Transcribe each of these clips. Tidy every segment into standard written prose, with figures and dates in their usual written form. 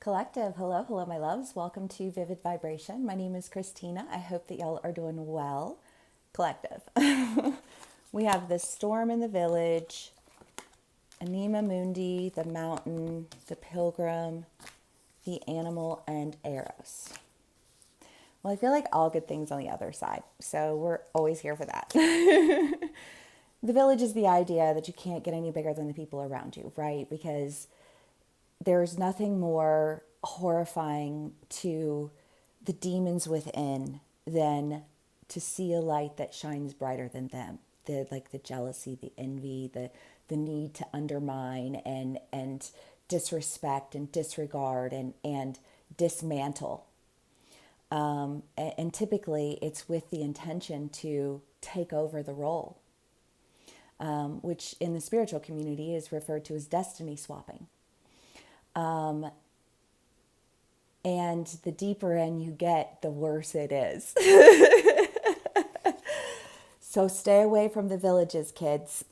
Collective. Hello, hello, my loves. Welcome to Vivid Vibration. My name is Christina. I hope that y'all are doing well. Collective. We have the storm in the village, Anima Mundi, the mountain, the pilgrim, the animal, and Eros. Well, I feel like all good things on the other side, so we're always here for that. The village is the idea that you can't get any bigger than the people around you, right? Because there's nothing more horrifying to the demons within than to see a light that shines brighter than them. The jealousy, the envy, the need to undermine and disrespect and disregard and dismantle. And typically it's with the intention to take over the role, which in the spiritual community is referred to as destiny swapping. And the deeper in you get, the worse it is. So stay away from the villages, kids.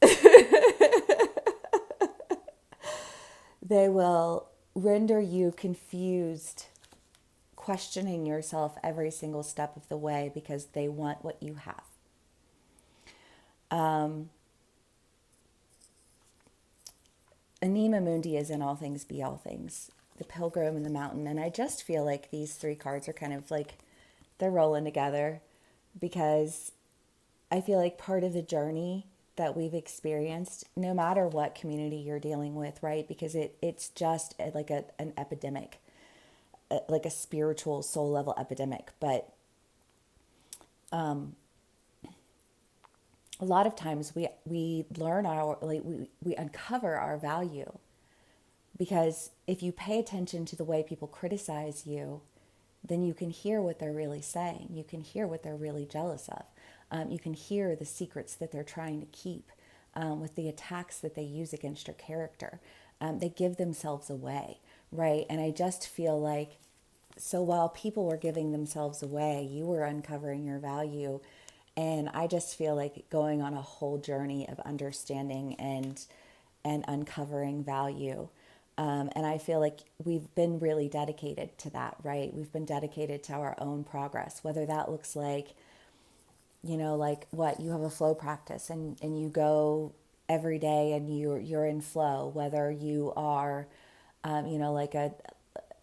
They will render you confused, questioning yourself every single step of the way because they want what you have. Anima Mundi is in all things, be all things. The pilgrim and the mountain. And I just feel like these three cards are kind of like they're rolling together because I feel like part of the journey that we've experienced, no matter what community you're dealing with, right? Because it's just like an epidemic, like a spiritual soul level epidemic. But a lot of times we learn we uncover our value because if you pay attention to the way people criticize you, then you can hear what they're really saying. You can hear what they're really jealous of. You can hear the secrets that they're trying to keep with the attacks that they use against your character. They give themselves away, right? And I just feel like, so while people were giving themselves away, you were uncovering your value. And I just feel like going on a whole journey of understanding and uncovering value. And I feel like we've been really dedicated to that, right? We've been dedicated to our own progress, whether that looks like, like what you have a flow practice and you go every day and you're in flow, whether you are, like an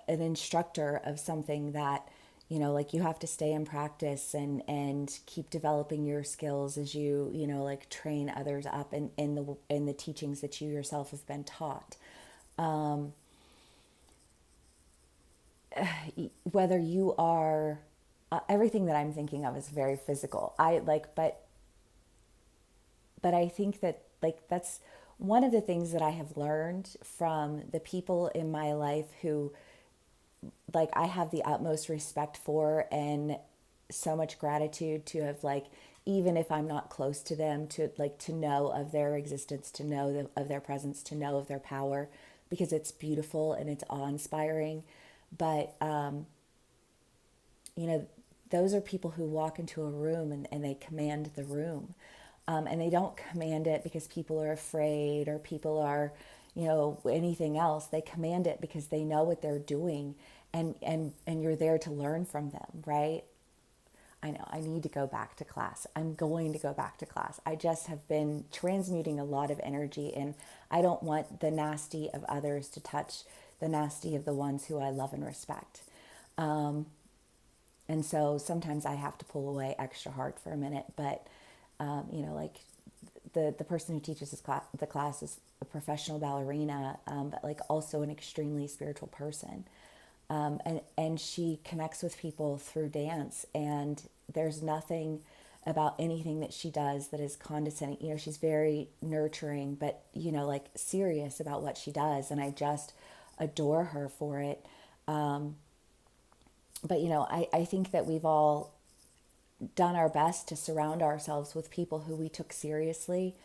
instructor of something that, like you have to stay in practice and keep developing your skills as you, like train others up in the teachings that you yourself have been taught. Whether you are everything that I'm thinking of is very physical. But I think that like that's one of the things that I have learned from the people in my life who like I have the utmost respect for and so much gratitude to have like even if I'm not close to them to know of their existence, to know of their presence, to know of their power because it's beautiful and it's awe-inspiring. But you know, those are people who walk into a room and they command the room. And they don't command it because people are afraid or people are, anything else. They command it because they know what they're doing and you're there to learn from them, right? I know I need to go back to class. I'm going to go back to class. I just have been transmuting a lot of energy and I don't want the nasty of others to touch the nasty of the ones who I love and respect. And so sometimes I have to pull away extra hard for a minute, but like the person who teaches the class is a professional ballerina, but like also an extremely spiritual person. And she connects with people through dance, and there's nothing about anything that she does that is condescending. She's very nurturing, but like serious about what she does, and I just adore her for it. But I think that we've all done our best to surround ourselves with people who we took seriously,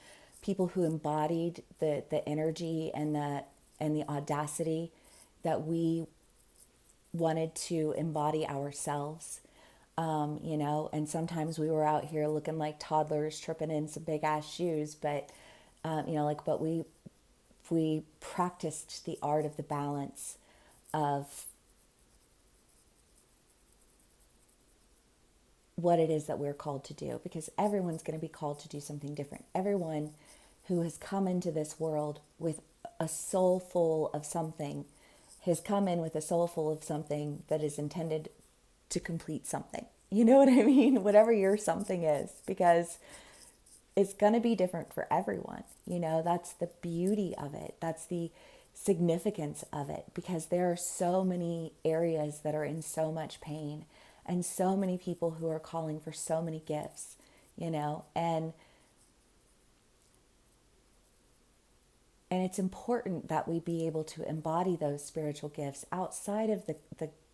people who embodied the energy and the audacity that we wanted to embody ourselves. And sometimes we were out here looking like toddlers tripping in some big ass shoes, but but we practiced the art of the balance of what it is that we're called to do, because everyone's going to be called to do something different. Everyone who has come into this world with a soul full of something has come in with a soul full of something that is intended to complete something. You know what I mean? Whatever your something is, because it's going to be different for everyone. You know, that's the beauty of it. That's the significance of it, because there are so many areas that are in so much pain and so many people who are calling for so many gifts, you know, and it's important that we be able to embody those spiritual gifts outside of the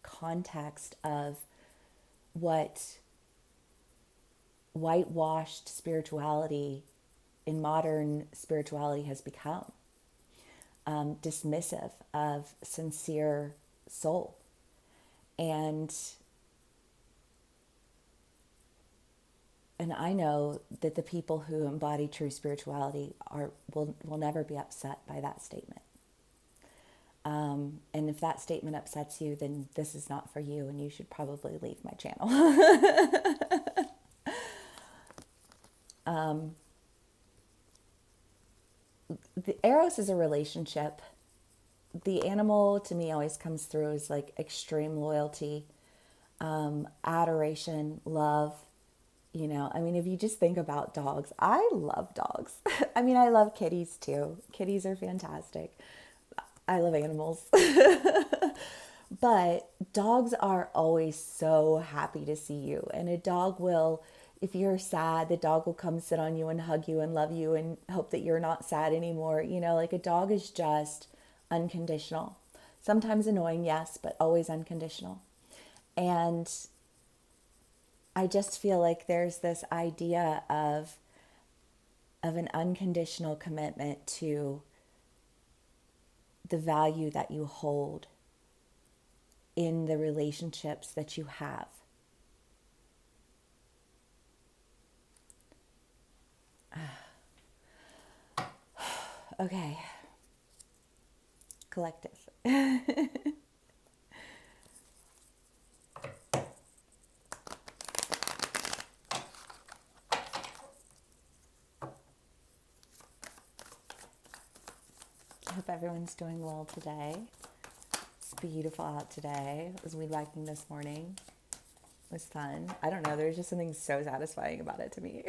context of what whitewashed spirituality in modern spirituality has become, dismissive of sincere soul. And I know that the people who embody true spirituality will never be upset by that statement. And if that statement upsets you, then this is not for you, and you should probably leave my channel. The Eros is a relationship. The animal to me always comes through as like extreme loyalty, adoration, love. You know, I mean, if you just think about dogs, I love dogs. I mean, I love kitties too. Kitties are fantastic. I love animals. But dogs are always so happy to see you. And a dog will, if you're sad, the dog will come sit on you and hug you and love you and hope that you're not sad anymore. You know, like a dog is just unconditional. Sometimes annoying, yes, but always unconditional. And I just feel like there's this idea of an unconditional commitment to the value that you hold in the relationships that you have. Okay. Collective. I hope everyone's doing well today. It's beautiful out today. It was weed whacking this morning. It was fun. I don't know, there's just something so satisfying about it to me.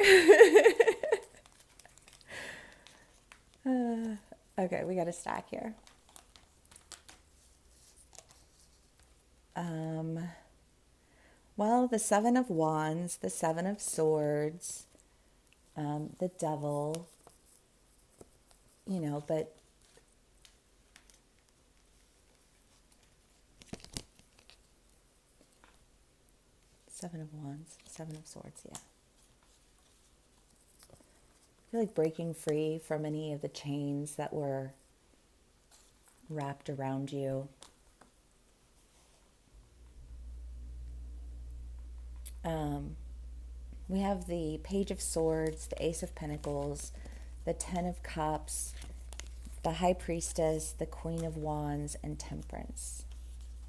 Okay, we got a stack here. Well, the Seven of Wands, the Seven of Swords, the Devil, you know, but Seven of Wands, Seven of Swords, yeah. I feel like breaking free from any of the chains that were wrapped around you. We have the Page of Swords, the Ace of Pentacles, the Ten of Cups, the High Priestess, the Queen of Wands, and Temperance.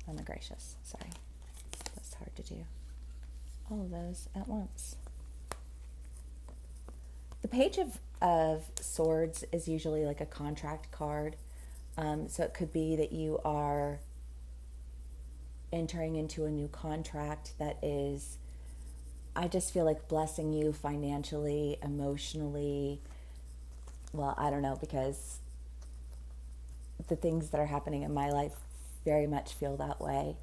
Oh my gracious, sorry. That's hard to do. All of those at once. The Page of Swords is usually like a contract card. So it could be that you are entering into a new contract that is, I just feel like, blessing you financially, emotionally. Well, I don't know, because the things that are happening in my life very much feel that way.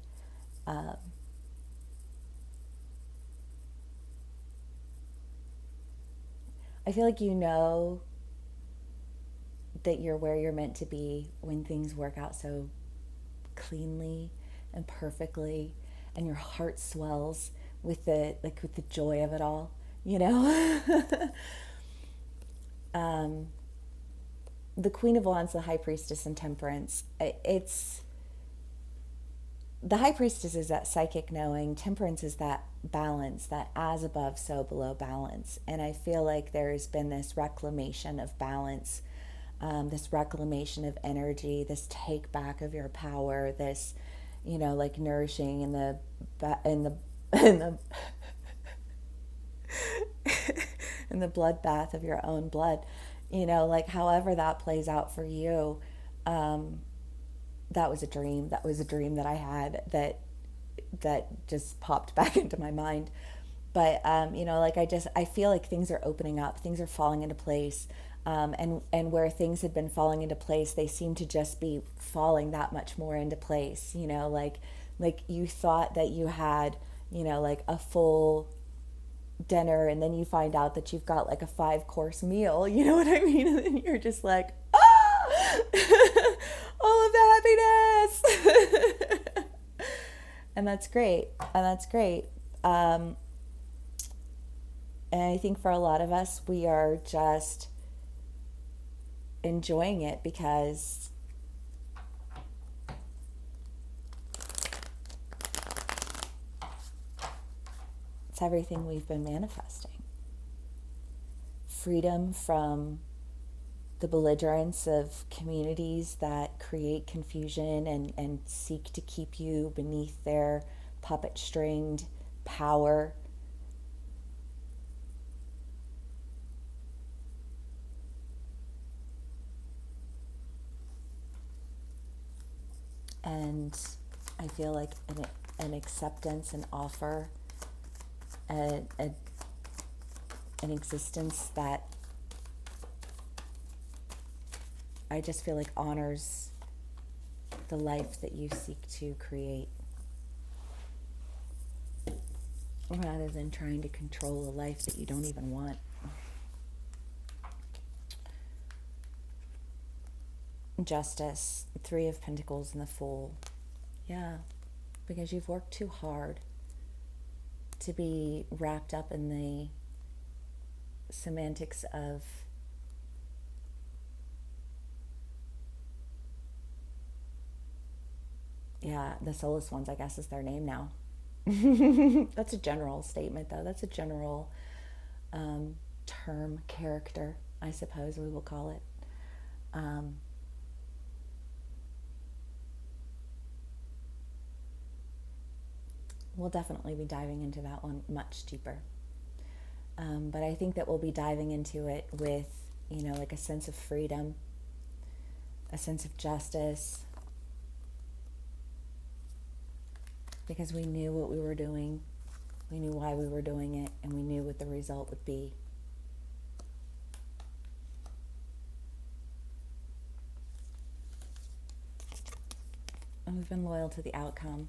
I feel like you know that you're where you're meant to be when things work out so cleanly and perfectly, and your heart swells with the joy of it all, you know. The Queen of Wands, the High Priestess, and Temperance. It's the High Priestess is that psychic knowing. Temperance is that balance, that as above, so below balance. And I feel like there's been this reclamation of balance, this reclamation of energy, this take back of your power, this, you know, like nourishing in the in the in the bloodbath of your own blood. Like however that plays out for you, that was a dream. That was a dream that I had that just popped back into my mind. But like I feel like things are opening up, things are falling into place, and where things had been falling into place, they seem to just be falling that much more into place. Like you thought that you had like a full dinner, and then you find out that you've got like a 5-course meal. You know what I mean? And then you're just like, ah, all of the happiness. And that's great. And that's great. And I think for a lot of us, we are just enjoying it because it's everything we've been manifesting. Freedom from the belligerence of communities that create confusion and seek to keep you beneath their puppet stringed power. And I feel like an acceptance, an offer, an existence that I just feel like honors the life that you seek to create, rather than trying to control a life that you don't even want. Justice, 3 of Pentacles and the Fool. Yeah, because you've worked too hard to be wrapped up in the semantics of the soulless ones, I guess is their name now. That's a general statement, though. That's a general term, character, I suppose we will call it. We'll definitely be diving into that one much deeper. But I think that we'll be diving into it with, like a sense of freedom, a sense of justice, because we knew what we were doing, we knew why we were doing it, and we knew what the result would be. And we've been loyal to the outcome.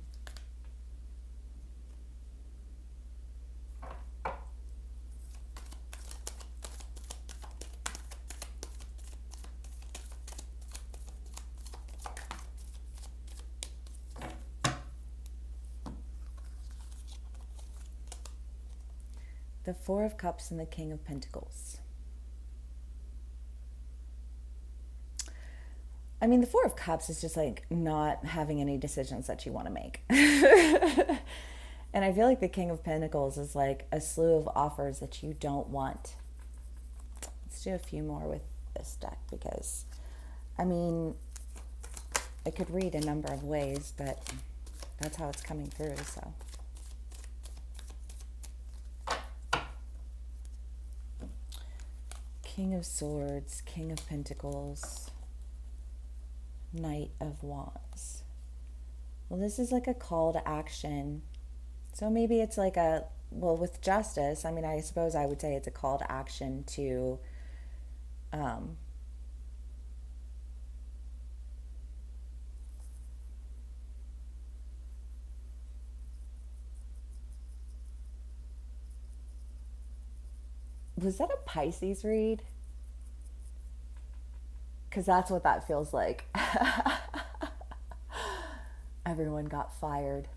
The 4 of Cups and the King of Pentacles. I mean, the 4 of Cups is just like not having any decisions that you want to make. And I feel like the King of Pentacles is like a slew of offers that you don't want. Let's do a few more with this deck because, I mean, it could read a number of ways, but that's how it's coming through, so. King of Swords, King of Pentacles, Knight of Wands. Well, this is like a call to action. So maybe it's like with justice, I mean, I suppose I would say it's a call to action to was that a Pisces read? Because that's what that feels like. Everyone got fired.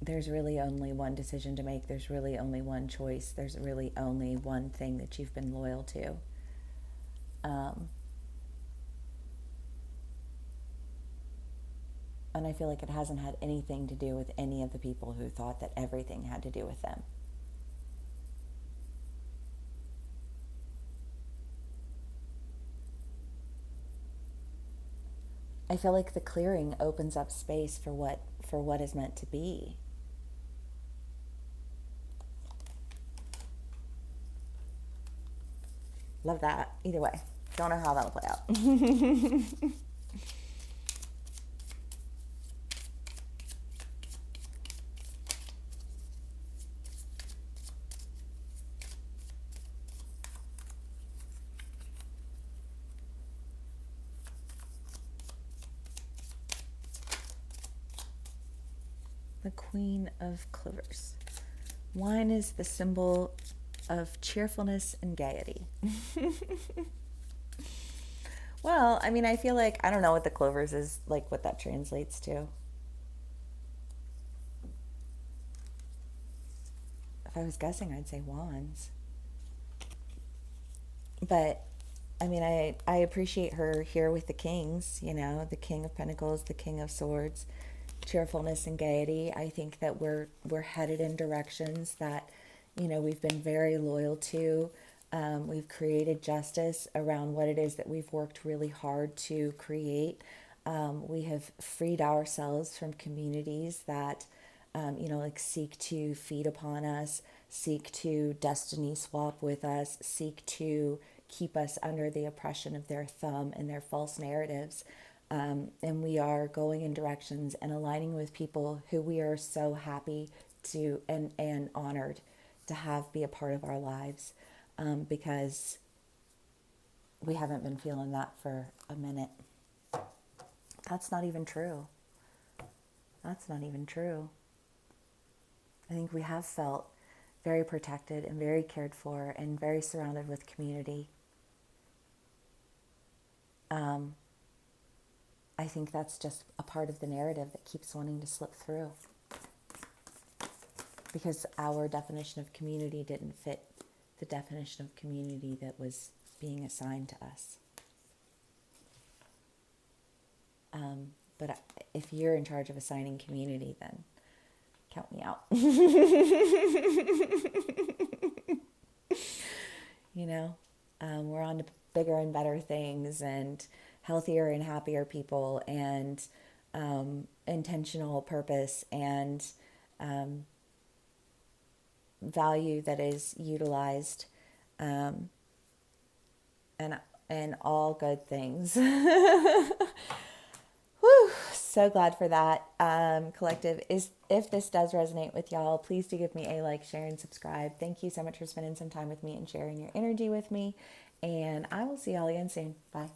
There's really only one decision to make. There's really only one choice. There's really only one thing that you've been loyal to. And I feel like it hasn't had anything to do with any of the people who thought that everything had to do with them. I feel like the clearing opens up space for what is meant to be. Love that. Either way, don't know how that'll play out. The Queen of Clovers. Wine is the symbol of cheerfulness and gaiety. Well, I mean, I feel like I don't know what the clovers is like, what that translates to. If I was guessing, I'd say wands. But I mean, I appreciate her here with the kings, you know, the King of Pentacles, the King of Swords, cheerfulness and gaiety. I think that we're headed in directions that, you know, we've been very loyal to. We've created justice around what it is that we've worked really hard to create. We have freed ourselves from communities that, you know, like seek to feed upon us, seek to destiny swap with us, seek to keep us under the oppression of their thumb and their false narratives. And we are going in directions and aligning with people who we are so happy to and honored to have be a part of our lives, because we haven't been feeling that for a minute. That's not even true. That's not even true. I think we have felt very protected and very cared for and very surrounded with community. I think that's just a part of the narrative that keeps wanting to slip through, because our definition of community didn't fit the definition of community that was being assigned to us. But if you're in charge of assigning community, then count me out. You know, we're on to bigger and better things and healthier and happier people and intentional purpose and value that is utilized, and all good things. Whew, so glad for that. Collective, is if this does resonate with y'all, please do give me a like, share, and subscribe. Thank you so much for spending some time with me and sharing your energy with me. And I will see y'all again soon. Bye.